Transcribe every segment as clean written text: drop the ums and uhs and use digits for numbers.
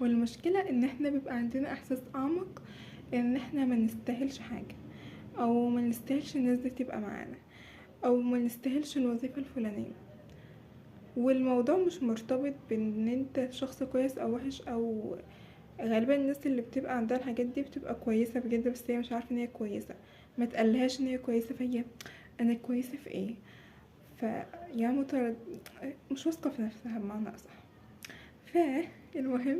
والمشكلة ان احنا بيبقى عندنا احساس اعمق ان احنا ما نستاهلش حاجة، او ما نستاهلش الناس دي تبقى معانا، او ما نستاهلش الوظيفة الفلانية. والموضوع مش مرتبط بان انت شخص كويس او وحش، او غالبا الناس اللي بتبقى عندها الحاجات دي بتبقى كويسة بجد، بس هي مش عارفة ان هي كويسة، ما تقلهاش ان هي كويسة، فهي انا كويسة في ايه؟ يا مش واثقة في نفسها بمعنى اصح. فالمهم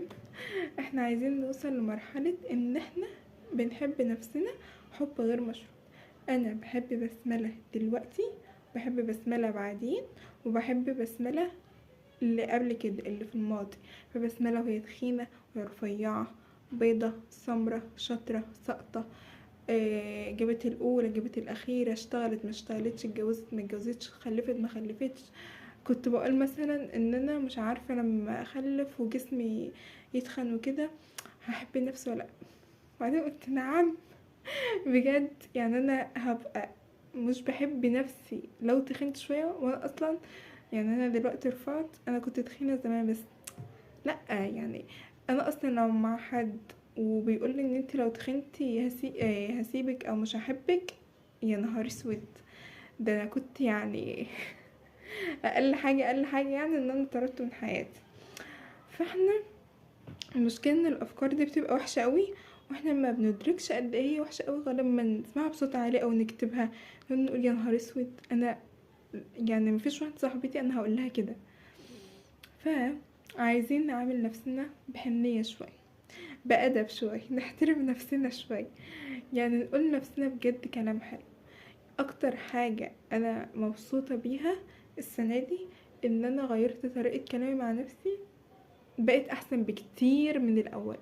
احنا عايزين نوصل لمرحلة ان احنا بنحب نفسنا حب غير مشروط. انا بحب بسملة دلوقتي، بحب بسملة بعدين، وبحب بسملة اللي قبل كده اللي في الماضي. فبسملة وهي تخينة، وهي رفيعة، بيضة، سمرة، شاطرة، ساقطة، جابت الاولى، جابت الاخيرة، اشتغلت ما اشتغلتش، اتجوزت ما اتجوزتش، خلفت ما خلفتش. كنت بقول مثلا ان انا مش عارفة لما اخلف وجسمي يتخن وكده هحب نفسي ولا لأ. وبعدين قلت نعم. بجد يعني انا هبقى مش بحب نفسي لو تخنت شوية، وانا اصلا يعني انا دلوقتي رفعت، انا كنت تخينة زمان بس لا يعني انا اصلا لو مع حد وبيقول لي ان انت لو تخنتي هسيبك او مش هحبك، يا نهار اسود. ده انا كنت يعني اقل حاجه يعني ان انا طردت من حياتي. فاحنا المشكله ان الافكار دي بتبقى وحشه قوي، واحنا ما بندركش قد ايه هي وحشه قوي غير لما نسمعها بصوت عالي او نكتبها، نقول يا نهار اسود. انا يعني مفيش واحده صاحبتي انا هقول لها كده. فعايزين نعامل نفسنا بحنيه شويه، بأدب شويه، نحترم نفسنا شويه، يعني نقول لنفسنا بجد كلام حلو. اكتر حاجة انا مبسوطة بيها السنة دي ان انا غيرت طريقة كلامي مع نفسي، بقت احسن بكتير من الاول.